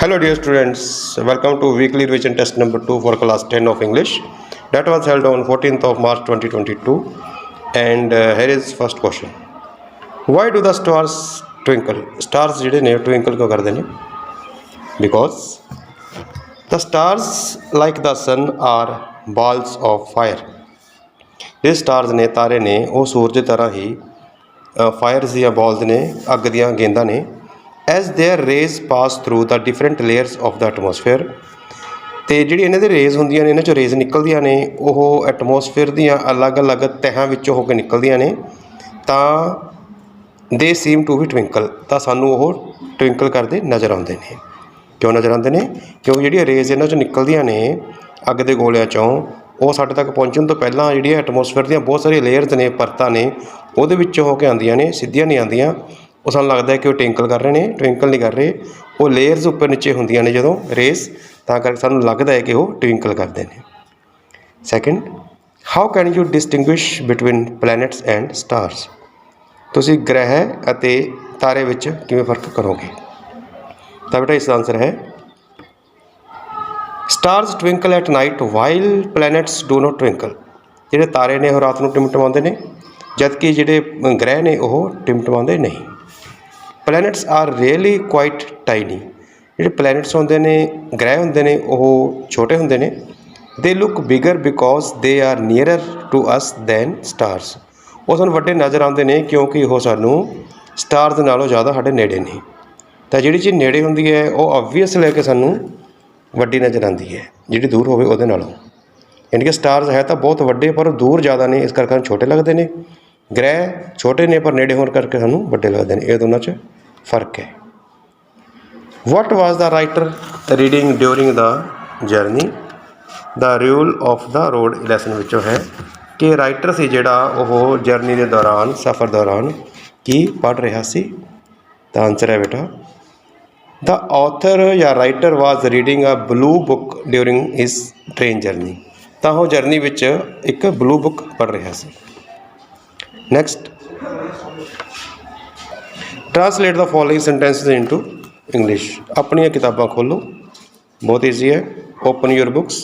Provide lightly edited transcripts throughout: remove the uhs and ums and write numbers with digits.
Hello dear students, welcome to weekly revision test number 2 for class 10 of English. That was held on 14th of March 2022 and here is first question. Why do the stars twinkle? Stars ਜਿਹੜੇ ਨੇ twinkle ਕਿਉਂ ਕਰਦੇ ਨੇ? Because the stars like the sun are balls of fire. ਇਹ stars ਨੇ ਤਾਰੇ ਨੇ ਉਹ ਸੂਰਜ ਦੀ ਤਰ੍ਹਾਂ ਹੀ fires ਦੀਆਂ balls ਨੇ ਅੱਗ ਦੀਆਂ ਗੇਂਦਾਂ ਨੇ as their rays pass through the different layers of the atmosphere ਅਤੇ ਜਿਹੜੀ ਇਹਨਾਂ ਦੇ ਰੇਜ਼ ਹੁੰਦੀਆਂ ਨੇ ਇਹਨਾਂ 'ਚੋਂ ਰੇਜ਼ ਨਿਕਲਦੀਆਂ ਨੇ ਉਹ ਐਟਮੋਸਫੇਅਰ ਦੀਆਂ ਅਲੱਗ-ਅਲੱਗ ਤਹਿਾਂ ਵਿੱਚੋਂ ਹੋ ਕੇ ਨਿਕਲਦੀਆਂ ਨੇ ਤਾਂ ਦੇ ਸੀਮ ਟੂ ਵੀ ਟਵਿੰਕਲ ਤਾਂ ਸਾਨੂੰ ਉਹ ਟਵਿੰਕਲ ਕਰਦੇ ਨਜ਼ਰ ਆਉਂਦੇ ਨੇ। ਕਿਉਂ ਨਜ਼ਰ ਆਉਂਦੇ ਨੇ? ਕਿਉਂਕਿ ਜਿਹੜੀਆਂ ਰੇਜ਼ ਇਹਨਾਂ 'ਚੋਂ ਨਿਕਲਦੀਆਂ ਨੇ ਅੱਗ ਦੇ ਗੋਲਿਆਂ 'ਚੋਂ ਉਹ ਸਾਡੇ ਤੱਕ ਪਹੁੰਚਣ ਤੋਂ ਪਹਿਲਾਂ ਜਿਹੜੀਆਂ ਐਟਮੋਸਫੇਅਰ ਦੀਆਂ ਬਹੁਤ ਸਾਰੀਆਂ ਲੇਅਰਸ ਨੇ ਪਰਤਾਂ ਨੇ ਉਹਦੇ ਵਿੱਚੋਂ ਹੋ ਕੇ ਆਉਂਦੀਆਂ ਨੇ, ਸਿੱਧੀਆਂ ਨਹੀਂ ਆਉਂਦੀਆਂ। ਉਹ ਸਾਨੂੰ ਲੱਗਦਾ ਹੈ ਕਿ ਉਹ ਟਵਿੰਕਲ ਕਰ ਰਹੇ ਨੇ, ਟਵਿੰਕਲ ਨਹੀਂ ਕਰ ਰਹੇ। ਉਹ ਲੇਅਰਸ ਉੱਪਰ ਨੀਚੇ ਹੁੰਦੀਆਂ ਨੇ ਜਦੋਂ ਰੇਜ਼, ਤਾਂ ਕਰਕੇ ਸਾਨੂੰ ਲੱਗਦਾ ਹੈ ਕਿ ਉਹ ਟਵਿੰਕਲ ਕਰਦੇ ਨੇ। Second, how can you distinguish between planets and stars? ਤੁਸੀਂ ਗ੍ਰਹਿ ਅਤੇ ਤਾਰੇ ਵਿੱਚ ਕਿਵੇਂ ਫਰਕ ਕਰੋਗੇ? ਤਾਂ ਬੇਟਾ ਇਸ ਦਾ ਆਨਸਰ ਹੈ stars Twinkle at night while planets do not Twinkle. ਜਿਹੜੇ ਤਾਰੇ ਨੇ ਉਹ ਰਾਤ ਨੂੰ ਟਿਮਟਮਾਉਂਦੇ ਨੇ ਜਦਕਿ ਜਿਹੜੇ ਗ੍ਰਹਿ ਨੇ ਉਹ ਟਿਮਟਮਾਉਂਦੇ ਨਹੀਂ। Planets R really quite tiny. ਜਿਹੜੇ ਪਲੈਨਟਸ ਹੁੰਦੇ ਨੇ, ਗ੍ਰਹਿ ਹੁੰਦੇ ਨੇ, ਉਹ ਛੋਟੇ ਹੁੰਦੇ ਨੇ। They look bigger because they are nearer to us than stars. ਉਹ ਸਾਨੂੰ ਵੱਡੇ ਨਜ਼ਰ ਆਉਂਦੇ ਨੇ ਕਿਉਂਕਿ ਉਹ ਸਾਨੂੰ ਸਟਾਰਸ ਨਾਲੋਂ ਜ਼ਿਆਦਾ ਸਾਡੇ ਨੇੜੇ ਨੇ। ਤਾਂ ਜਿਹੜੀ ਚੀਜ਼ ਨੇੜੇ ਹੁੰਦੀ ਹੈ ਉਹ ਓਬਵੀਅਸ ਲੈ ਕੇ ਸਾਨੂੰ ਵੱਡੀ ਨਜ਼ਰ ਆਉਂਦੀ ਹੈ ਜਿਹੜੀ ਦੂਰ ਹੋਵੇ ਉਹਦੇ ਨਾਲੋਂ। ਯਾਨੀ ਕਿ ਸਟਾਰਸ ਹੈ ਤਾਂ ਬਹੁਤ ਵੱਡੇ ਪਰ ਦੂਰ ਜ਼ਿਆਦਾ ਨੇ, ਇਸ ਕਰਕੇ ਸਾਨੂੰ ਛੋਟੇ ਲੱਗਦੇ ਨੇ। ਗ੍ਰਹਿ ਛੋਟੇ ਨੇ ਪਰ ਨੇੜੇ ਹੋਣ ਕਰਕੇ ਸਾਨੂੰ ਵੱਡੇ ਲੱਗਦੇ ਨੇ। ਇਹ ਦੋਨਾਂ 'ਚ ਫਰਕ ਹੈ। What was the writer reading during the journey? The rule of the road lesson ਵਿੱਚੋਂ ਹੈ ਕਿ ਰਾਈਟਰ ਸੀ ਜਿਹੜਾ ਉਹ ਜਰਨੀ ਦੇ ਦੌਰਾਨ, ਸਫ਼ਰ ਦੌਰਾਨ ਕੀ ਪੜ੍ਹ ਰਿਹਾ ਸੀ? ਤਾਂ ਆਨਸਰ ਹੈ ਬੇਟਾ ਦਾ ਆਥਰ ਜਾਂ writer was reading a blue book during his train journey. ਤਾਂ ਉਹ ਜਰਨੀ ਵਿੱਚ ਇੱਕ ਬਲੂ ਬੁੱਕ ਪੜ੍ਹ ਰਿਹਾ ਸੀ। Next, translate the following sentences into English. ਆਪਣੀਆਂ ਕਿਤਾਬਾਂ ਖੋਲ੍ਹੋ, ਬਹੁਤ ਈਜ਼ੀ ਹੈ। Open your books.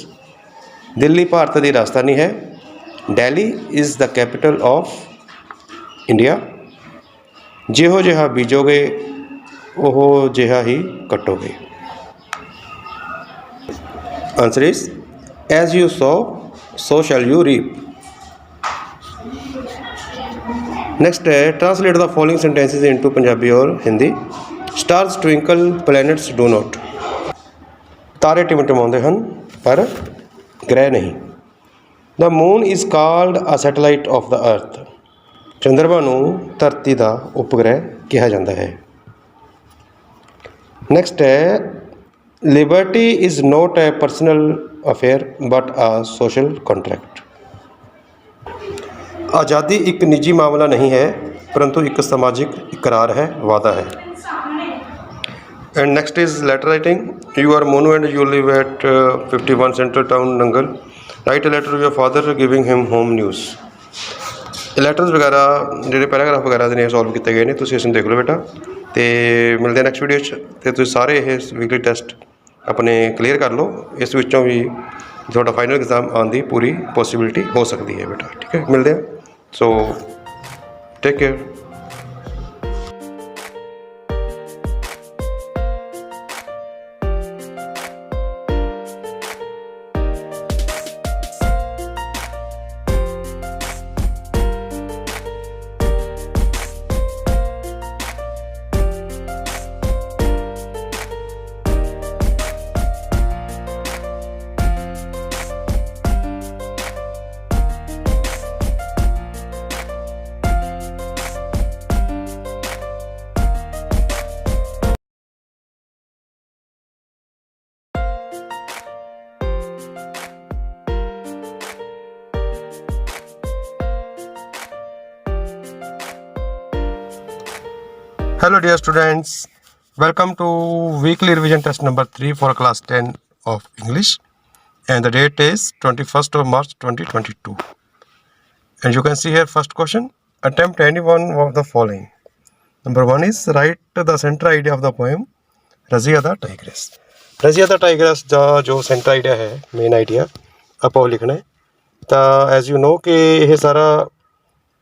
Delhi Bharat ਦੀ ਰਾਜਧਾਨੀ ਹੈ। Delhi is the capital of India. ਜਿਹੋ ਜਿਹਾ ਬੀਜੋਗੇ ਉਹ ਜਿਹਾ ਹੀ ਕੱਟੋਗੇ। Answer is as you sow so shall you reap. Next है translate the following sentences into Punjabi और Hindi. Stars twinkle planets do not. तारे टिमटिमाउंदे हन पर ग्रह नहीं। The moon is called a satellite of the earth. चंद्रमा नूं धरती का उपग्रह कहा जाता है। नैक्सट है liberty is not a personal affair but a social contract. आज़ादी एक निजी मामला नहीं है परंतु एक सामाजिक इकरार है, वादा है। And next is letter writing. You are Monu and you live at 51 central town Nangal. Write a letter to your father giving him home news. Letters वगैरह ਜਿਹੜੇ ਪੈਰਾਗ੍ਰਾਫ ਵਗੈਰਾ ਦੇ ਨੇ ਸੋਲਵ ਕੀਤੇ ਗਏ ਨੇ, ਤੁਸੀਂ ਇਸ ਨੂੰ ਦੇਖ ਲਓ ਬੇਟਾ। ਤੇ ਮਿਲਦੇ ਹਾਂ ਨੈਕਸਟ ਵੀਡੀਓ 'ਚ। ਅਤੇ ਤੁਸੀਂ ਸਾਰੇ ਇਹ ਵੀਕਲੀ ਟੈਸਟ ਆਪਣੇ ਕਲੀਅਰ ਕਰ ਲਓ। ਇਸ ਵਿੱਚੋਂ ਵੀ ਤੁਹਾਡਾ ਫਾਈਨਲ ਐਗਜ਼ਾਮ ਆਉਣ ਦੀ ਪੂਰੀ ਪੋਸੀਬਿਲਿਟੀ ਹੋ ਸਕਦੀ ਹੈ ਬੇਟਾ। ਠੀਕ ਹੈ, ਮਿਲਦੇ ਹਾਂ। So take care. Hello dear students, welcome to weekly revision test number 3 for class 10 of English, and the date is 21st of March 2022. And you can see here first question, attempt any one of the following. Number 1 is write the center idea of the poem Razia the Tigress. Razia the tigress का जो centre idea है, main idea आप वो लिखना है। तो as you know कि यह सारा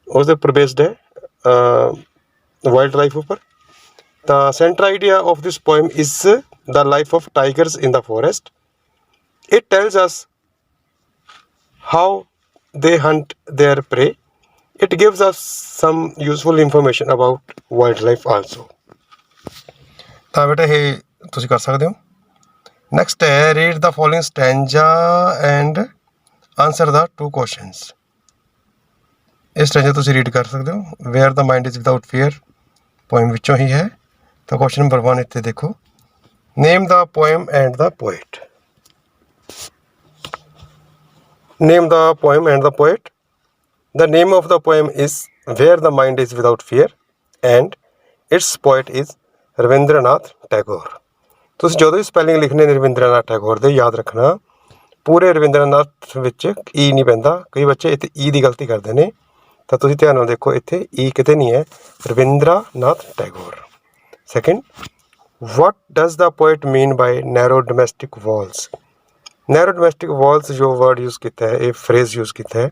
उसके उपर बेस्ड है वाइल्ड लाइफ उपर। तो centre idea of this poem is the life of tigers in the forest. It tells us how they hunt their prey. It gives us some useful information about wildlife also। ਤਾਂ ਬੇਟਾ ਇਹ ਤੁਸੀਂ ਕਰ ਸਕਦੇ ਹੋ। Next ਹੈ read the following stanza and answer the 2 questions. ਇਹ stanza ਤੁਸੀਂ ਰੀਡ ਕਰ ਸਕਦੇ ਹੋ। Where the mind is without fear poem ਵਿੱਚੋਂ ਹੀ ਹੈ। ਤਾਂ ਕੁਐਸਚਨ ਨੰਬਰ 1 ਇੱਥੇ ਦੇਖੋ, name the poem and the poet. Name the poem and the poet. The name of the poem is Where the Mind is Without Fear and its poet is Rabindranath Tagore। ਤੁਸੀਂ ਜਦੋਂ ਵੀ spelling ਲਿਖਣੇ ਨੇ ਰਵਿੰਦਰਨਾਥ ਟੈਗੋਰ ਦੇ ਯਾਦ ਰੱਖਣਾ ਪੂਰੇ ਰਵਿੰਦਰਨਾਥ ਵਿੱਚ ਈ ਨਹੀਂ ਪੈਂਦਾ। ਕਈ ਬੱਚੇ ਇੱਥੇ ਈ ਦੀ ਗਲਤੀ ਕਰਦੇ ਨੇ, ਤਾਂ ਤੁਸੀਂ ਧਿਆਨ ਨਾਲ ਦੇਖੋ ਇੱਥੇ ਈ ਕਿਤੇ ਨਹੀਂ ਹੈ, Rabindranath Tagore. Second, what does the poet mean by narrow domestic walls? Narrow domestic Waltz ਜੋ ਵਰਡ ਯੂਜ਼ ਕੀਤਾ ਹੈ, ਇਹ ਫਰੇਜ਼ ਯੂਜ਼ ਕੀਤਾ ਹੈ,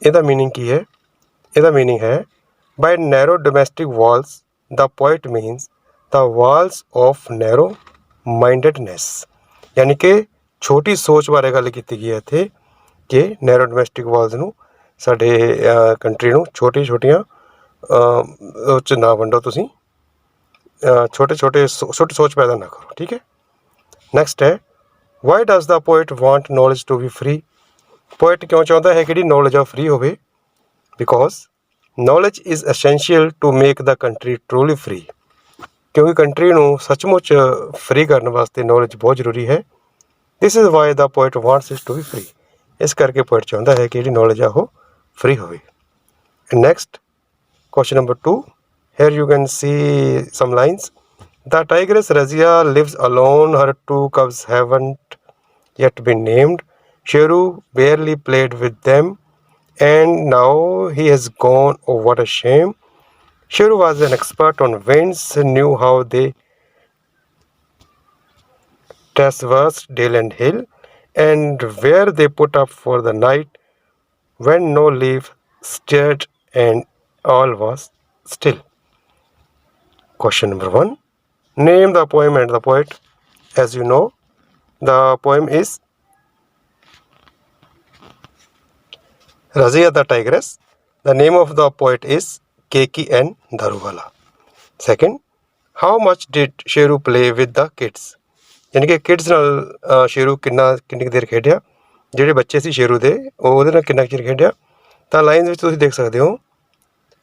ਇਹਦਾ ਮੀਨਿੰਗ ਕੀ ਹੈ? ਇਹਦਾ ਮੀਨਿੰਗ ਹੈ by narrow domestic walls the poet means the walls of narrow mindedness. ਯਾਨੀ ਕਿ ਛੋਟੀ ਸੋਚ ਬਾਰੇ ਗੱਲ ਕੀਤੀ ਗਈ ਹੈ ਇੱਥੇ ਕਿ ਨੈਰੋ ਡੋਮੈਸਟਿਕ ਵਾਲਸ ਨੂੰ ਸਾਡੇ ਕੰਟਰੀ ਨੂੰ ਛੋਟੀਆਂ ਉਹ 'ਚ ਨਾ ਵੰਡੋ, ਤੁਸੀਂ ਛੋਟੀ ਸੋਚ ਪੈਦਾ ਨਾ ਕਰੋ। ਠੀਕ ਹੈ। ਨੈਕਸਟ ਹੈ Why does the poet want knowledge to be free? Poet ਕਿਉਂ ਚਾਹੁੰਦਾ ਹੈ ਕਿ ਜਿਹੜੀ knowledge ਆ free ਹੋਵੇ? Because knowledge is essential to make the country truly free। ਕਿਉਂਕਿ ਕੰਟਰੀ ਨੂੰ ਸੱਚਮੁੱਚ ਫਰੀ ਕਰਨ ਵਾਸਤੇ knowledge ਬਹੁਤ ਜ਼ਰੂਰੀ ਹੈ। This is why the poet wants it to be free। ਇਸ ਕਰਕੇ poet ਚਾਹੁੰਦਾ ਹੈ ਕਿ ਜਿਹੜੀ knowledge ਆ ਉਹ free ਹੋਵੇ। And next, question number 2, here you can see some lines। The tigress Razia lives alone, her 2 cubs haven't yet been named. Sheru barely played with them and now he has gone, oh what a shame। Sheru was an expert on winds, knew how they traversed dale and hill and where they put up for the night when no leaf stirred and all was still। Question number 1, name the poem and the poet। As you know, the poem is Razia the Tigress। The name of the poet is Keki N Daruwala। Second, how much did Sheru play with the kids? यानी कि kids ਨਾਲ शेरू ਕਿੰਨੀ ਦੇਰ ਖੇਡਿਆ, ਜਿਹੜੇ ਬੱਚੇ ਸੀ शेरू ਦੇ ਉਹ ਉਹਦੇ ਨਾਲ ਕਿੰਨਾ ਚਿਰ ਖੇਡਿਆ। ਤਾਂ ਲਾਈਨ ਵਿੱਚ ਤੁਸੀਂ ਦੇਖ ਸਕਦੇ ਹੋ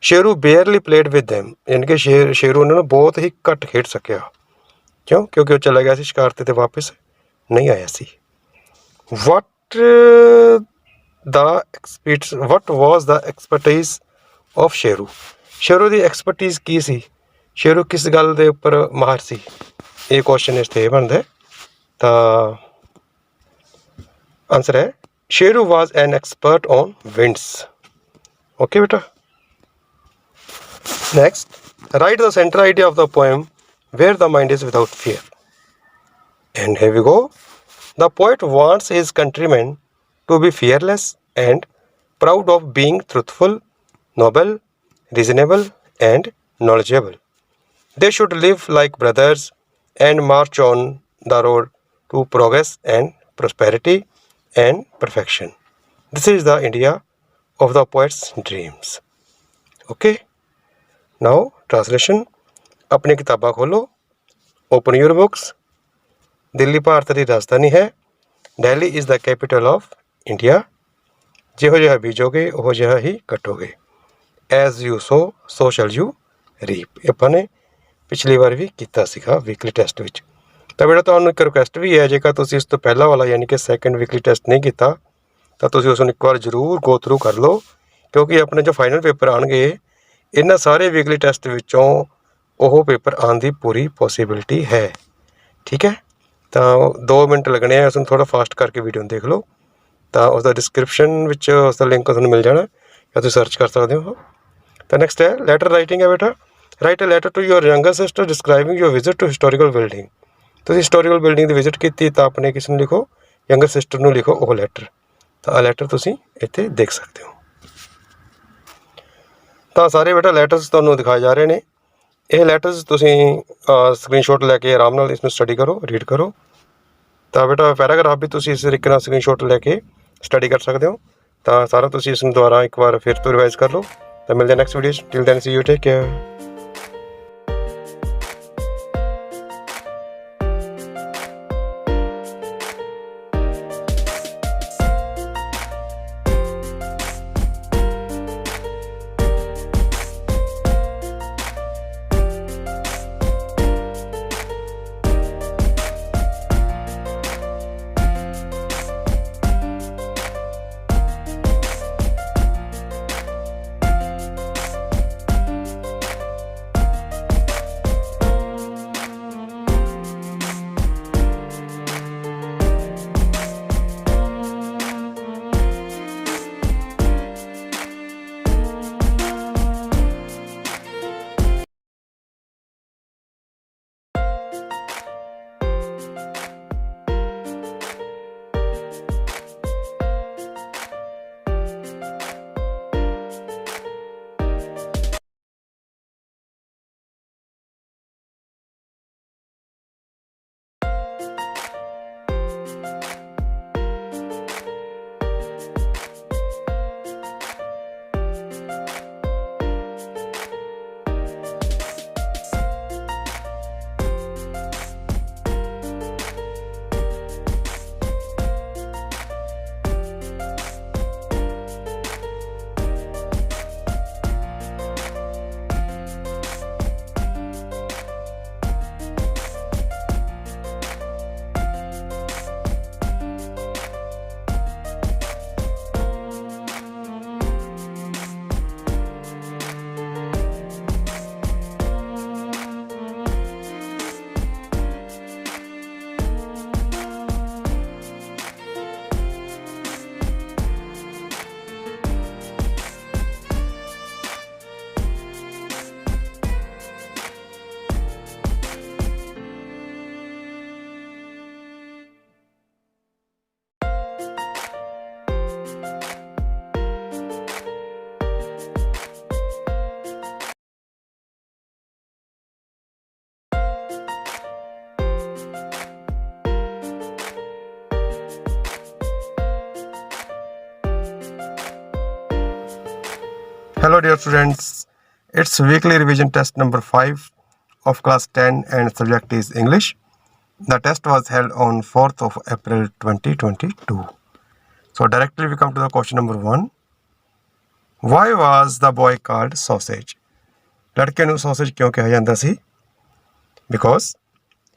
शेरू बेयरली प्लेड विद दैम, यानी कि शेरू ਉਹਨਾਂ ਨਾਲ ਬਹੁਤ ਹੀ ਘੱਟ ਖੇਡ ਸਕਿਆ। ਕਿਉਂ? ਕਿਉਂਕਿ ਉਹ ਚਲਾ ਗਿਆ ਸੀ ਸ਼ਿਕਾਰ 'ਤੇ ਵਾਪਸ ਨਹੀਂ ਆਇਆ ਸੀ। ਵਟ ਵਾਜ਼ ਦ expertise of Sheru. Sheru the expertise ਕੀ ਸੀ? शेरू ਕਿਸ ਗੱਲ ਦੇ ਉੱਪਰ ਮਾਹਰ ਸੀ? ਇਹ ਕੁਐਸਚਨ ਇਸ 'ਤੇ ਬਣਦਾ। ਤਾਂ ਆਨਸਰ ਹੈ शेरू ਵਾਜ਼ ਐਨ ਐਕਸਪਰਟ ਔਨ ਵਿੰਡਸ। ਓਕੇ ਬੇਟਾ। Next, write the center idea of the poem Where the Mind is Without Fear। And here we go. The poet wants his countrymen to be fearless and proud of being truthful, noble, reasonable and knowledgeable। They should live like brothers and march on the road to progress and prosperity and perfection। This is the India of the poet's dreams। Okay। Now translation. ਆਪਣੀ ਕਿਤਾਬਾਂ ਖੋਲ੍ਹੋ, open your books. Delhi Bharat ਦੀ ਰਾਜਧਾਨੀ ਹੈ। Delhi is the capital of India. ਜਿਹੋ ਜਿਹਾ ਬੀਜੋਗੇ ਉਹ ਜਿਹਾ ਹੀ ਕੱਟੋਗੇ। As you sow shall you reap. ਆਪਾਂ ਨੇ ਪਿਛਲੀ ਵਾਰ ਵੀ ਕੀਤਾ ਸੀਗਾ ਵੀਕਲੀ ਟੈਸਟ ਵਿੱਚ। ਤਾਂ ਬੇਟਾ ਤੁਹਾਨੂੰ ਇੱਕ ਰਿਕੁਐਸਟ ਵੀ ਹੈ, ਜੇਕਰ ਤੁਸੀਂ ਇਸ ਤੋਂ ਪਹਿਲਾਂ ਵਾਲਾ ਯਾਨੀ ਕਿ ਸੈਕਿੰਡ ਵੀਕਲੀ ਟੈਸਟ ਨਹੀਂ ਕੀਤਾ ਤਾਂ ਤੁਸੀਂ ਉਸ ਨੂੰ ਇੱਕ ਵਾਰ ਜ਼ਰੂਰ ਗੋ ਥਰੂ ਕਰ ਲਓ, ਕਿਉਂਕਿ ਆਪਣੇ ਜੋ ਫਾਈਨਲ ਪੇਪਰ ਆਉਣਗੇ ਇਹਨਾਂ ਸਾਰੇ ਵੀਕਲੀ ਟੈਸਟ ਵਿੱਚੋਂ ਉਹ ਪੇਪਰ ਆਉਣ ਦੀ ਪੂਰੀ ਪੋਸੀਬਿਲਿਟੀ ਹੈ। ਠੀਕ ਹੈ। ਤਾਂ 2 ਮਿੰਟ ਲੱਗਣੇ ਆ, ਉਸਨੂੰ ਥੋੜ੍ਹਾ ਫਾਸਟ ਕਰਕੇ ਵੀਡੀਓ ਨੂੰ ਦੇਖ ਲਓ। ਤਾਂ ਉਸਦਾ ਡਿਸਕ੍ਰਿਪਸ਼ਨ ਵਿੱਚ ਉਸਦਾ ਲਿੰਕ ਤੁਹਾਨੂੰ ਮਿਲ ਜਾਣਾ ਜਾਂ ਤੁਸੀਂ ਸਰਚ ਕਰ ਸਕਦੇ ਹੋ। ਤਾਂ ਨੈਕਸਟ ਹੈ ਲੈਟਰ ਰਾਈਟਿੰਗ ਹੈ ਬੇਟਾ। Write a letter to your younger sister describing your visit to historical building. ਤੁਸੀਂ ਹਿਸਟੋਰੀਕਲ ਬਿਲਡਿੰਗ ਦੀ ਵਿਜ਼ਿਟ ਕੀਤੀ ਤਾਂ ਆਪਣੇ ਕਿਸ ਨੂੰ ਲਿਖੋ, ਯੰਗਰ ਸਿਸਟਰ ਨੂੰ ਲਿਖੋ ਉਹ ਲੈਟਰ। ਤਾਂ ਆਹ ਲੈਟਰ ਤੁਸੀਂ ਇੱਥੇ ਦੇਖ ਸਕਦੇ ਹੋ। ਤਾਂ ਸਾਰੇ ਬੇਟਾ ਲੈਟਰਸ ਤੁਹਾਨੂੰ ਦਿਖਾਏ ਜਾ ਰਹੇ ਨੇ। ਇਹ ਲੈਟਰਸ ਤੁਸੀਂ ਸਕਰੀਨਸ਼ਾਟ ਲੈ ਕੇ ਆਰਾਮ ਨਾਲ ਇਸ ਨੂੰ ਸਟੱਡੀ ਕਰੋ, ਰੀਡ ਕਰੋ। ਤਾਂ ਬੇਟਾ ਪੈਰਾਗ੍ਰਾਫ ਵੀ ਤੁਸੀਂ ਇਸ ਤਰੀਕੇ ਨਾਲ ਸਕਰੀਨਸ਼ਾਟ ਲੈ ਕੇ ਸਟੱਡੀ ਕਰ ਸਕਦੇ ਹੋ। ਤਾਂ ਸਾਰਾ ਤੁਸੀਂ ਇਸ ਨੂੰ ਦੁਬਾਰਾ ਇੱਕ ਵਾਰ ਫਿਰ ਤੋਂ ਰਿਵਾਈਜ਼ ਕਰ ਲਓ। ਤਾਂ ਮਿਲਦੇ ਨੈਕਸਟ ਵੀਡੀਓ 'ਚ। Till then see you, take care. Hello dear students, it's weekly revision test number 5 of class 10 and subject is English. The test was held on 4th of April 2022. So directly we come to the question number 1. Why was the boy called sausage? लड़के ਨੂੰ sausage क्यों कहा ਜਾਂਦਾ ਸੀ? Because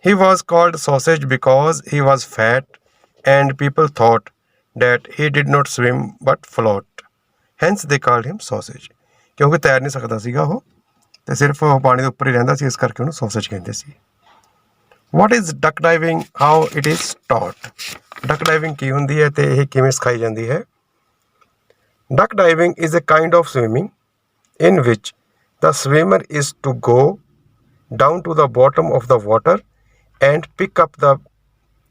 he was called sausage because he was fat and people thought that he did not swim but float. Hence they called him sausage. ਕਿਉਂਕਿ ਤੈਰ ਨਹੀਂ ਸਕਦਾ ਸੀਗਾ ਉਹ ਤੇ ਸਿਰਫ ਉਹ ਪਾਣੀ ਦੇ ਉੱਪਰ ਹੀ ਰਹਿੰਦਾ ਸੀ, ਇਸ ਕਰਕੇ ਉਹਨੂੰ sausage ਕਹਿੰਦੇ ਸੀ। What is duck diving? How it is taught? Duck diving ਕੀ ਹੁੰਦੀ ਹੈ ਤੇ ਇਹ ਕਿਵੇਂ ਸਿਖਾਈ ਜਾਂਦੀ ਹੈ? Duck diving is a kind of swimming in which the swimmer is to go down to the bottom of the water and pick up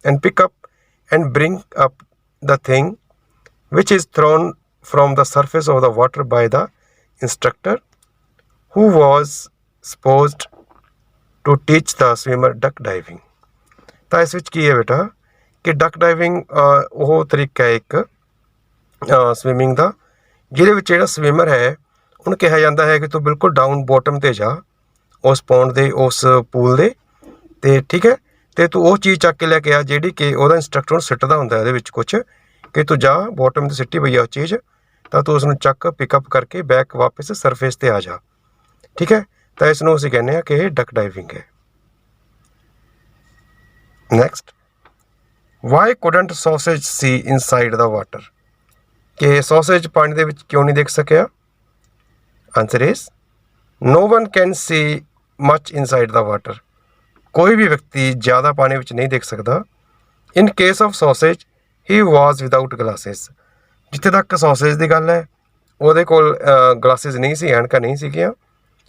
and bring up the thing which is thrown from the surface of the water by the instructor who was supposed to teach the swimmer duck diving. ਤਾਂ ਇਸ ਵਿੱਚ ਕੀ ਹੈ ਬੇਟਾ ਕਿ ਡਕ diving ਉਹ ਤਰੀਕਾ ਹੈ ਇੱਕ ਸਵਿਮਿੰਗ ਦਾ ਜਿਹਦੇ ਵਿੱਚ ਜਿਹੜਾ ਸਵਿਮਰ ਹੈ ਉਹਨੂੰ ਕਿਹਾ ਜਾਂਦਾ ਹੈ ਕਿ ਤੂੰ ਬਿਲਕੁਲ ਡਾਊਨ ਬੋਟਮ 'ਤੇ ਜਾ ਉਸ ਪੌਂਡ ਦੇ ਉਸ ਪੂਲ ਦੇ ਅਤੇ ਠੀਕ ਹੈ ਅਤੇ ਤੂੰ ਉਹ ਚੀਜ਼ ਚੱਕ ਕੇ ਲੈ ਕੇ ਆ ਜਿਹੜੀ ਕਿ ਉਹਦਾ ਇੰਸਟਰਕਟਰ ਨੂੰ ਸਿੱਟਦਾ ਹੁੰਦਾ ਉਹਦੇ ਵਿੱਚ ਕੁਛ ਕਿ ਤੂੰ ਜਾ ਬੋਟਮ 'ਤੇ ਸਿੱਟੀ ਪਈ ਆ ਉਹ ਚੀਜ਼ ਤਾਂ ਤੂੰ ਉਸਨੂੰ ਚੱਕ ਪਿਕਅਪ ਕਰਕੇ ਬੈਕ ਵਾਪਸ ਸਰਫੇਸ 'ਤੇ ਆ ਜਾ। ਠੀਕ ਹੈ ਤਾਂ ਇਸ ਨੂੰ ਅਸੀਂ ਕਹਿੰਦੇ ਹਾਂ ਕਿ ਇਹ ਡਕ ਡਾਈਵਿੰਗ ਹੈ। Next, why couldn't Sausage see inside the water? ਕਿ ਸੌਸੇਜ ਪਾਣੀ ਦੇ ਵਿੱਚ ਕਿਉਂ ਨਹੀਂ ਦੇਖ ਸਕਿਆ? Answer is no one can see much inside the water. ਕੋਈ ਵੀ ਵਿਅਕਤੀ ਜ਼ਿਆਦਾ ਪਾਣੀ ਵਿੱਚ ਨਹੀਂ ਦੇਖ ਸਕਦਾ। In case of sausage, he was without glasses. ਜਿੱਥੇ ਤੱਕ sausage ਦੀ ਗੱਲ ਹੈ ਉਹਦੇ ਕੋਲ ਗਲਾਸਿਸ ਨਹੀਂ ਸੀ, ਐਨਕਾਂ ਨਹੀਂ ਸੀਗੀਆਂ।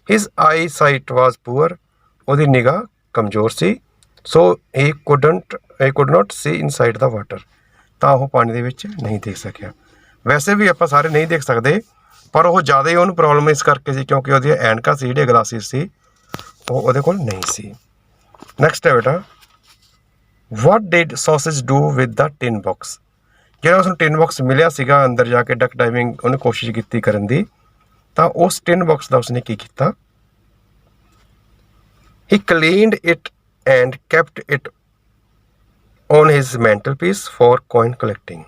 His eyesight was poor. ਉਹਦੀ ਨਿਗਾਹ ਕਮਜ਼ੋਰ ਸੀ। So he could not see inside the water, ਤਾਂ ਉਹ ਪਾਣੀ ਦੇ ਵਿੱਚ ਨਹੀਂ ਦੇਖ ਸਕਿਆ। ਵੈਸੇ ਵੀ ਆਪਾਂ ਸਾਰੇ ਨਹੀਂ ਦੇਖ ਸਕਦੇ, ਪਰ ਉਹ ਜ਼ਿਆਦਾ ਹੀ ਉਹਨੂੰ ਪ੍ਰੋਬਲਮ ਇਸ ਕਰਕੇ ਸੀ ਕਿਉਂਕਿ ਉਹਦੀਆਂ ਐਨਕਾਂ ਸੀ, ਜਿਹੜੀਆਂ ਗਲਾਸਿਸ ਸੀ, ਉਹ ਉਹਦੇ ਕੋਲ ਨਹੀਂ ਸੀ। ਨੈਕਸਟ ਹੈ ਬੇਟਾ, what did sausage do with the tin box. ਜਿਹੜਾ ਉਸਨੂੰ ਟਿਨ ਬਾਕਸ ਮਿਲਿਆ ਸੀਗਾ, ਅੰਦਰ ਜਾ ਕੇ ਡਕ ਡਾਈਵਿੰਗ ਉਹਨੇ ਕੋਸ਼ਿਸ਼ ਕੀਤੀ ਕਰਨ ਦੀ, ਤਾਂ ਉਸ ਟਿਨ ਬਾਕਸ ਦਾ ਉਸਨੇ ਕੀ ਕੀਤਾ? He cleaned it and kept it on his mantel piece for coin collecting.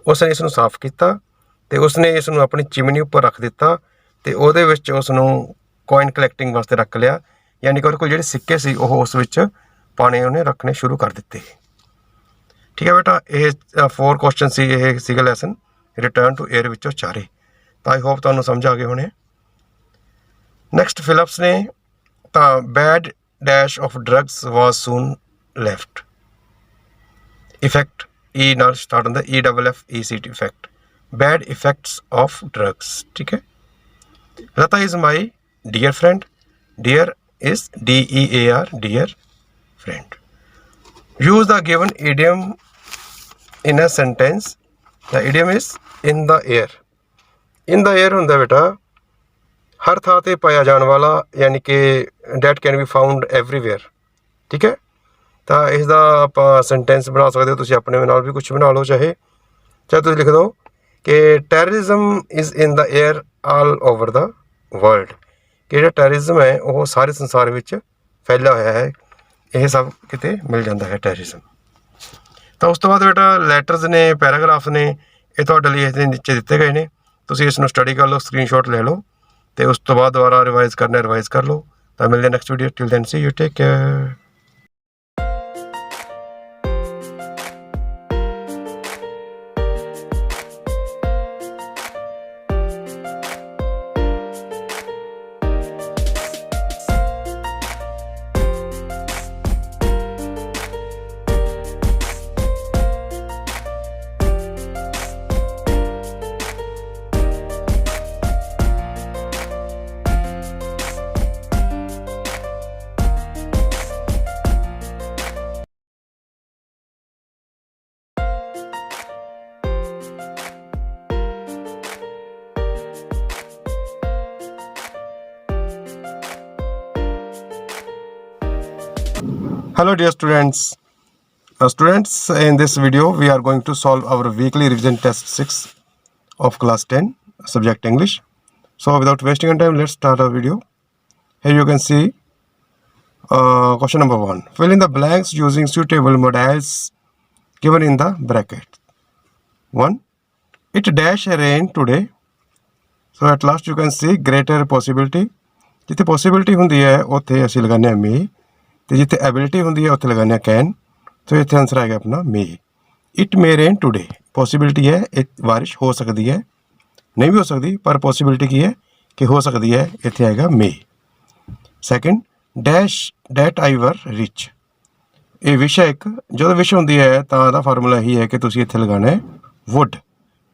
ਉਸਨੇ ਇਸ ਨੂੰ ਸਾਫ਼ ਕੀਤਾ ਅਤੇ ਉਸਨੇ ਇਸ ਨੂੰ ਆਪਣੀ ਚਿਮਨੀ ਉੱਪਰ ਰੱਖ ਦਿੱਤਾ ਅਤੇ ਉਹਦੇ ਵਿੱਚ ਉਸ ਨੂੰ ਕੋਇਨ ਕਲੈਕਟਿੰਗ ਵਾਸਤੇ ਰੱਖ ਲਿਆ, ਯਾਨੀ ਕਿ ਉਹਦੇ ਕੋਲ ਜਿਹੜੇ ਸਿੱਕੇ ਸੀ ਉਹ ਉਸ ਵਿੱਚ ਪਾਣੇ ਉਹਨੇ ਰੱਖਣੇ ਸ਼ੁਰੂ ਕਰ ਦਿੱਤੇ। ਠੀਕ ਹੈ ਬੇਟਾ, ਇਹ 4 ਕੁਐਸਚਨ ਸੀ, ਇਹ ਸੀਗਾ ਲੈਸਨ ਰਿਟਰਨ ਟੂ ਏਅਰ ਵਿੱਚੋਂ 4। ਤਾਂ ਆਈ ਹੋਪ ਤੁਹਾਨੂੰ ਸਮਝ ਆ ਗਏ ਹੋਣੇ। ਨੈਕਸਟ ਫਿਲਿਪਸ ਨੇ ਤਾਂ bad dash of drugs was soon left. Effect E ਨਾਲ ਸਟਾਰਟ ਹੁੰਦਾ, EFFECT effect, bad effects of drugs. ਠੀਕ ਹੈ। Lata is my dear friend, dear is DEAR, dear friend. Use the given idiom in a sentence. The idiom is in the air. In the air ਹੁੰਦਾ ਬੇਟਾ ਹਰ ਥਾਂ 'ਤੇ ਪਾਇਆ ਜਾਣ ਵਾਲਾ, ਯਾਨੀ ਕਿ that can be found everywhere। ਠੀਕ ਹੈ। ਤਾਂ ਇਸ ਦਾ ਆਪਾਂ ਸੈਂਟੈਂਸ ਬਣਾ ਸਕਦੇ ਹੋ, ਤੁਸੀਂ ਆਪਣੇ ਨਾਲ ਵੀ ਕੁਛ ਬਣਾ ਲਓ, ਚਾਹੇ ਤੁਸੀਂ ਲਿਖ ਦਿਓ ਕਿ terrorism is in the air all over the world. ਕਿ ਜਿਹੜਾ ਟੈਰਰਿਜ਼ਮ ਹੈ ਉਹ ਸਾਰੇ ਸੰਸਾਰ ਵਿੱਚ ਫੈਲਿਆ ਹੋਇਆ ਹੈ, ਇਹ ਸਭ ਕਿਤੇ ਮਿਲ ਜਾਂਦਾ ਹੈ ਟੈਰਰਿਜ਼ਮ। ਤਾਂ ਉਸ ਤੋਂ ਬਾਅਦ ਬੇਟਾ ਲੈਟਰਸ ਨੇ, ਪੈਰਾਗ੍ਰਾਫ ਨੇ, ਇਹ ਤੁਹਾਡੇ ਲਈ ਇਹਦੇ ਨੀਚੇ ਦਿੱਤੇ ਗਏ ਨੇ, ਤੁਸੀਂ ਇਸ ਨੂੰ ਸਟੱਡੀ ਕਰ ਲਓ, ਸਕਰੀਨਸ਼ਾਟ ਲੈ ਲਓ ਅਤੇ ਉਸ ਤੋਂ ਬਾਅਦ ਦੁਬਾਰਾ ਰਿਵਾਈਜ਼ ਕਰਨਾ ਰਿਵਾਈਜ਼ ਕਰ ਲਓ। ਤਾਂ ਮਿਲਦੇ next video, till then see you, take care. Hello dear students. In this video we are going to solve our weekly revision test 6 of class 10 subject English. So without wasting any time, let's start our video. Here you can see question number 1. Fill in the blanks using suitable modals given in the bracket. 1. It dash rain today. So at last you can see greater possibility. जिथे possibility ਹੁੰਦੀ ਹੈ ਉੱਥੇ ਅਸੀਂ ਲਗਾਉਂਦੇ ਹਾਂ may, ਤੇ ਜਿੱਥੇ ability ਹੁੰਦੀ ਹੈ ਉੱਥੇ ਲਗਾਉਂਦੇ ਹਾਂ ਕੈਨ। ਸੋ ਇੱਥੇ ਆਨਸਰ ਆਏਗਾ ਆਪਣਾ may. It may rain today, possibility ਹੈ ਇਹ ਬਾਰਿਸ਼ ਹੋ ਸਕਦੀ ਹੈ, ਨਹੀਂ ਵੀ ਹੋ ਸਕਦੀ, ਪਰ ਪੋਸੀਬਿਲਿਟੀ ਕੀ ਹੈ ਕਿ ਹੋ ਸਕਦੀ ਹੈ, ਇੱਥੇ ਆਏਗਾ ਮੇ। ਸੈਕਿੰਡ, ਡੈਸ਼ ਡੈਟ ਆਈ ਵਰ ਰਿਚ। ਇਹ ਵਿਸ਼ ਹੈ ਇੱਕ, ਜਦੋਂ ਵਿਸ਼ ਹੁੰਦੀ ਹੈ ਤਾਂ ਇਹਦਾ ਫਾਰਮੂਲਾ ਇਹੀ ਹੈ ਕਿ ਤੁਸੀਂ ਇੱਥੇ ਲਗਾਉਣਾ ਹੈ ਵੁੱਡ,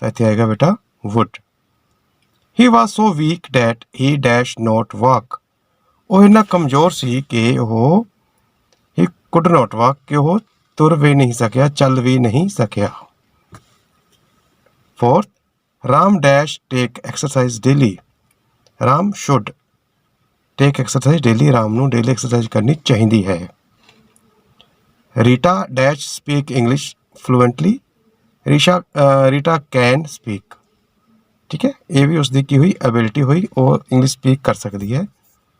ਤਾਂ ਇੱਥੇ ਆਏਗਾ ਬੇਟਾ would. He was so weak that he dash not walk. ਉਹ ਇੰਨਾ ਕਮਜ਼ੋਰ ਸੀ ਕਿ ਉਹ ਹੀ ਕੁਡ ਨੋਟ ਵਾਕ, ਕਿ ਉਹ ਤੁਰ ਵੀ ਨਹੀਂ ਸਕਿਆ, ਚੱਲ ਵੀ ਨਹੀਂ ਸਕਿਆ। Fourth, Ram dash take exercise daily. Ram should take exercise daily, Ram ਨੂੰ ਡੇਲੀ ਐਕਸਰਸਾਈਜ਼ ਕਰਨੀ ਚਾਹੀਦੀ ਹੈ। Rita dash speak English fluently. Rita can speak. ਠੀਕ ਹੈ, ਇਹ ਵੀ ਉਸਦੀ ਕੀ ਹੋਈ ਐਬਿਲਿਟੀ ਹੋਈ, ਉਹ ਇੰਗਲਿਸ਼ ਸਪੀਕ ਕਰ ਸਕਦੀ ਹੈ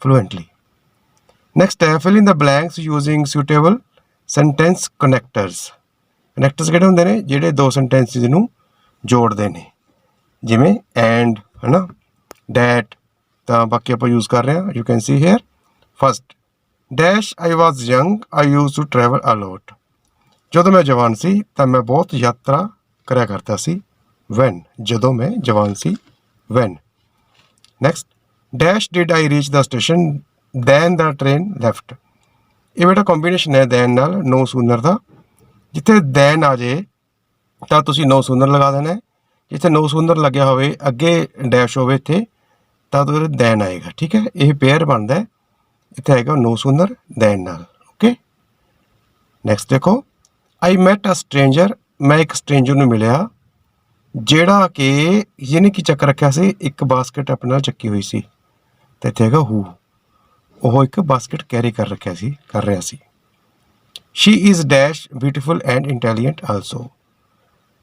ਫਲੂਐਂਟਲੀ। ਨੈਕਸਟ ਹੈ ਫਿਲ ਇਨ ਦਾ ਬਲੈਂਕਸ ਯੂਜ਼ਿੰਗ ਸੁਟੇਬਲ ਸੈਂਟੈਂਸ ਕਨੈਕਟਰਸ। ਕਨੈਕਟਰਸ ਕਿਹੜੇ ਹੁੰਦੇ ਨੇ? ਜਿਹੜੇ ਦੋ ਸੈਂਟੈਂਸਿਸ ਨੂੰ ਜੋੜਦੇ ਨੇ, ਜਿਵੇਂ ਐਂਡ ਹੈ ਨਾ, ਡੈਟ, ਤਾਂ ਬਾਕੀ ਆਪਾਂ ਯੂਜ਼ ਕਰ ਰਹੇ ਹਾਂ। You can see here first dash I was young I use to travel a lot. ਜਦੋਂ ਮੈਂ ਜਵਾਨ ਸੀ ਤਾਂ ਮੈਂ ਬਹੁਤ ਯਾਤਰਾ ਕਰਿਆ ਕਰਦਾ ਸੀ। ਵੈਨ, ਜਦੋਂ ਮੈਂ ਜਵਾਨ ਸੀ, when. Next, dash did I reach the station than the train left. ਇਹ ਬੇਟਾ ਕੰਬੀਨੇਸ਼ਨ ਹੈ ਦੈਨ ਨਾਲ ਨੋ ਸੂਨਰ ਦਾ। ਜਿੱਥੇ ਦੈਨ ਆ ਜੇ ਤਾਂ ਤੁਸੀਂ ਨੋ ਸੂਨਰ ਲਗਾ ਦੇਣਾ ਹੈ, ਜਿੱਥੇ ਨੋ ਸੂਨਰ ਲੱਗਿਆ ਹੋਵੇ ਅੱਗੇ ਡੈਸ਼ ਹੋਵੇ ਇੱਥੇ ਤਾਂ ਉਹਦੇ ਦੈਨ ਆਏਗਾ। ਠੀਕ ਹੈ, ਇਹ ਪੇਅਰ ਬਣਦਾ, ਇੱਥੇ ਆਏਗਾ ਨੋ ਸੂਨਰ ਦੈਨ ਨਾਲ। ਓਕੇ, ਨੈਕਸਟ ਦੇਖੋ, आई मैट अ स्ट्रेंजर, मैं एक स्ट्रेंजर ਨੂੰ ਮਿਲਿਆ ਜਿਹੜਾ ਕਿ ਜਿਹਨੇ ਕੀ ਚੱਕ ਰੱਖਿਆ ਸੀ, ਇੱਕ ਬਾਸਕਟ ਆਪਣੇ ਨਾਲ ਚੱਕੀ ਹੋਈ ਸੀ। ਤੇ ਇੱਥੇ ਹੈਗਾ ਹੂ, ਉਹ ਇੱਕ ਬਾਸਕਟ ਕੈਰੀ ਕਰ ਰਿਹਾ ਸੀ। She is dash beautiful and intelligent also.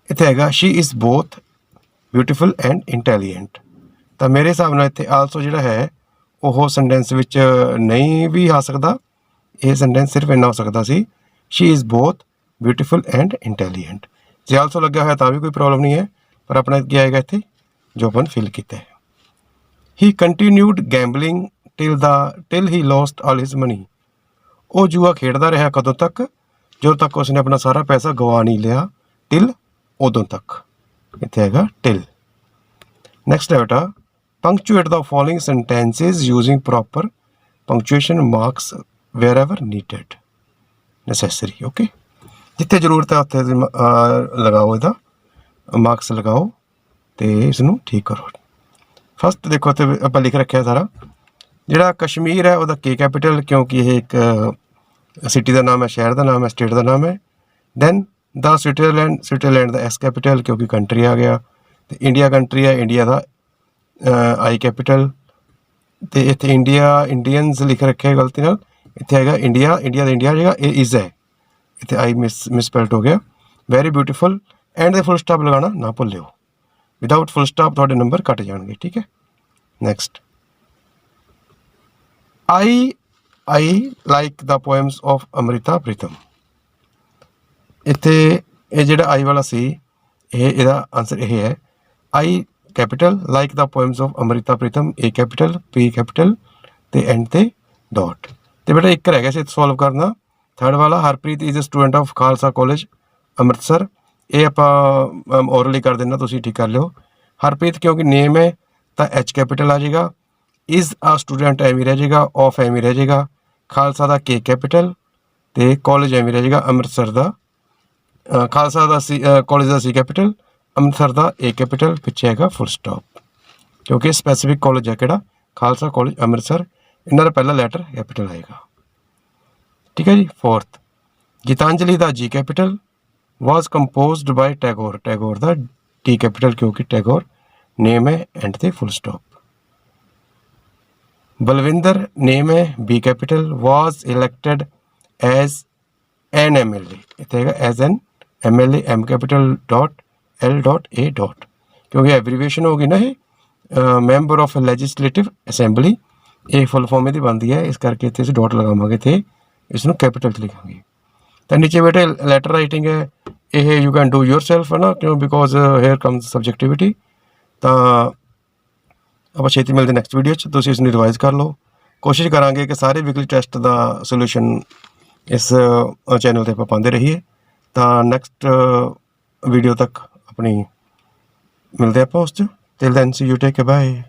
ਇੱਥੇ ਹੈਗਾ she is both beautiful and intelligent. ਤਾਂ ਮੇਰੇ ਹਿਸਾਬ ਨਾਲ ਇੱਥੇ ਆਲਸੋ ਜਿਹੜਾ ਹੈ ਉਹ ਸੈਂਟੈਂਸ ਵਿੱਚ ਨਹੀਂ ਵੀ ਆ ਸਕਦਾ, ਇਹ ਸੈਂਟੈਂਸ ਸਿਰਫ ਇੰਨਾ ਹੋ ਸਕਦਾ ਸੀ, she is both beautiful and intelligent. ਜੇ ਆਲਸੋ ਲੱਗਿਆ ਹੋਇਆ ਤਾਂ ਵੀ ਕੋਈ ਪ੍ਰੋਬਲਮ ਨਹੀਂ ਹੈ, ਪਰ ਆਪਣਾ ਕੀ ਆਏਗਾ ਇੱਥੇ ਜੋ ਆਪਾਂ ਫਿਲ ਕੀਤਾ ਹੈ। ਹੀ ਕੰਟੀਨਿਊਡ ਗੈਂਬਲਿੰਗ ਟਿਲ ਹੀ ਲੋਸਟ ਆਲ ਹਿਜ਼ ਮਨੀ। ਉਹ ਜੂਆ ਖੇਡਦਾ ਰਿਹਾ ਕਦੋਂ ਤੱਕ? ਜਦੋਂ ਤੱਕ ਉਸਨੇ ਆਪਣਾ ਸਾਰਾ ਪੈਸਾ ਗਵਾ ਨਹੀਂ ਲਿਆ। ਟਿਲ ਉਦੋਂ ਤੱਕ, ਇੱਥੇ ਹੈਗਾ ਟਿਲ। ਨੈਕਸਟ ਹੈ ਬੇਟਾ, punctuate the following sentences using proper punctuation marks wherever needed necessary. Okay, ਜਿੱਥੇ ਜ਼ਰੂਰਤ ਹੈ ਉੱਥੇ ਲਗਾਓ, ਇਹਦਾ ਮਾਰਕਸ ਲਗਾਓ ਅਤੇ ਇਸਨੂੰ ਠੀਕ ਕਰੋ। ਫਸਟ ਦੇਖੋ ਇੱਥੇ ਆਪਾਂ ਲਿਖ ਰੱਖਿਆ ਸਾਰਾ, ਜਿਹੜਾ ਕਸ਼ਮੀਰ ਹੈ ਉਹਦਾ ਕੇ ਕੈਪੀਟਲ, ਕਿਉਂਕਿ ਇਹ ਇੱਕ ਸਿਟੀ ਦਾ ਨਾਮ ਹੈ, ਸ਼ਹਿਰ ਦਾ ਨਾਮ ਹੈ, ਸਟੇਟ ਦਾ ਨਾਮ ਹੈ। ਦੈਨ ਦਾ ਸਵਿਟਜ਼ਰਲੈਂਡ ਦਾ ਐਸ ਕੈਪੀਟਲ, ਕਿਉਂਕਿ ਕੰਟਰੀ ਆ ਗਿਆ। ਅਤੇ ਇੰਡੀਆ ਕੰਟਰੀ ਹੈ, ਇੰਡੀਆ ਦਾ ਆਈ ਕੈਪੀਟਲ। ਅਤੇ ਇੱਥੇ ਇੰਡੀਅਨਸ ਲਿਖ ਰੱਖਿਆ ਗਲਤੀ ਨਾਲ, ਇੱਥੇ ਹੈਗਾ ਇੰਡੀਆ ਦਾ ਇੰਡੀਆ ਜਿਹੜਾ ਇਹ ਇਜ਼ ਹੈ, ਇੱਥੇ ਆਈ ਮਿਸਪੈਲਟ ਹੋ ਗਿਆ। ਵੈਰੀ ਬਿਊਟੀਫੁਲ, ਐਂਡ ਦੇ ਫੁੱਲ ਸਟਾਪ ਲਗਾਉਣਾ ਨਾ ਭੁੱਲਿਓ, ਵਿਦਾਊਟ ਫੁੱਲ ਸਟਾਪ ਤੁਹਾਡੇ ਨੰਬਰ ਕੱਟ ਜਾਣਗੇ। ਠੀਕ ਹੈ, next, I like the poems of Amrita Pritam। ਇੱਥੇ ਇਹ ਜਿਹੜਾ ਆਈ ਵਾਲਾ ਸੀ, ਇਹਦਾ ਆਨਸਰ ਇਹ ਹੈ, I capital, like the poems of Amrita Pritam, A capital, P capital ਅਤੇ ਐਂਡ 'ਤੇ ਡੋਟ। ਅਤੇ ਬੇਟਾ ਇੱਕ ਰਹਿ ਗਿਆ ਸੀ ਸੋਲਵ ਕਰਨਾ, ਥਰਡ ਵਾਲਾ, Harpreet is a student of Khalsa college Amritsar. ਇਹ ਆਪਾਂ ਓਰਲੀ ਕਰ ਦੇਣਾ, ਤੁਸੀਂ ਠੀਕ ਕਰ ਲਿਓ। ਹਰਪ੍ਰੀਤ ਕਿਉਂਕਿ ਨੇਮ ਹੈ ਤਾਂ ਐਚ ਕੈਪੀਟਲ ਆ ਜਾਏਗਾ, ਇਜ਼ ਆ ਸਟੂਡੈਂਟ ਐਵੇਂ ਰਹਿ ਜਾਏਗਾ, ਆਫ ਐਵੇਂ ਰਹਿ ਜਾਏਗਾ, ਖਾਲਸਾ ਦਾ ਕੇ ਕੈਪੀਟਲ ਅਤੇ ਕਾਲਜ ਐਵੇਂ ਰਹਿ ਜਾਏਗਾ, ਅੰਮ੍ਰਿਤਸਰ ਦਾ ਖਾਲਸਾ ਦਾ ਕਾਲਜ ਦਾ ਸੀ ਕੈਪੀਟਲ, ਅੰਮ੍ਰਿਤਸਰ ਦਾ ਏ ਕੈਪੀਟਲ, ਪਿੱਛੇ ਹੈਗਾ ਫੁੱਲ ਸਟਾਪ, ਕਿਉਂਕਿ ਸਪੈਸੀਫਿਕ ਕਾਲਜ ਹੈ ਕਿਹੜਾ, ਖਾਲਸਾ ਕਾਲਜ ਅੰਮ੍ਰਿਤਸਰ। ਇਹਨਾਂ ਦਾ ਪਹਿਲਾ ਲੈਟਰ ਕੈਪੀਟਲ ਆਏਗਾ। ਠੀਕ ਹੈ ਜੀ। ਫੋਰਥ, ਗੀਤਾਂਜਲੀ ਦਾ ਜੀ ਕੈਪੀਟਲ, ਵਾਜ਼ ਕੰਪੋਜ਼ਡ ਬਾਈ ਟੈਗੋਰ ਦਾ ਟੀ ਕੈਪੀਟਲ, ਕਿਉਂਕਿ ਟੈਗੋਰ ਨੇਮ ਹੈ, ਐਂਡ 'ਤੇ ਫੁੱਲ ਸਟਾਪ। ਬਲਵਿੰਦਰ ਨੇਮ ਹੈ, B capital, was elected as an MLA, ਇੱਥੇ ਹੈਗਾ as an MLA, M capital dot L dot A dot, ਕਿਉਂਕਿ ਐਬਰੀਵੇਸ਼ਨ ਹੋ ਗਈ ਨਾ, ਇਹ ਮੈਂਬਰ ਆਫ ਲੈਜਿਸਲੇਟਿਵ ਅਸੈਂਬਲੀ, ਇਹ ਫੁੱਲ ਫੋਰਮ ਇਹਦੀ ਬਣਦੀ ਹੈ, ਇਸ ਕਰਕੇ ਇੱਥੇ ਅਸੀਂ ਡੋਟ ਲਗਾਵਾਂਗੇ ਅਤੇ ਇਸ ਨੂੰ ਕੈਪੀਟਲ 'ਚ ਲਿਖਾਂਗੇ। ਤਾਂ ਨੀਚੇ ਬੇਟੇ ਲੈਟਰ ਰਾਈਟਿੰਗ ਹੈ, ਇਹ you can do your self ਹੈ ਨਾ, ਕਿਉਂ ਬਿਕੋਜ਼ ਹੇਅਰ ਕਮਸ ਸਬਜੈਕਟਿਵਿਟੀ। ਤਾਂ ਆਪਾਂ ਛੇਤੀ ਮਿਲਦੇ ਨੈਕਸਟ ਵੀਡੀਓ 'ਚ, ਤੁਸੀਂ ਇਸ ਨੂੰ ਰਿਵਾਈਜ਼ ਕਰ ਲਓ। ਕੋਸ਼ਿਸ਼ ਕਰਾਂਗੇ ਕਿ ਸਾਰੇ ਵੀਕਲੀ ਟੈਸਟ ਦਾ ਸੋਲਿਊਸ਼ਨ ਇਸ ਚੈਨਲ 'ਤੇ ਆਪਾਂ ਪਾਉਂਦੇ ਰਹੀਏ। ਤਾਂ ਨੈਕਸਟ ਵੀਡੀਓ ਤੱਕ ਆਪਣੀ ਮਿਲਦੇ ਆਪਾਂ ਉਸ 'ਚ। Till then see you, take care bye.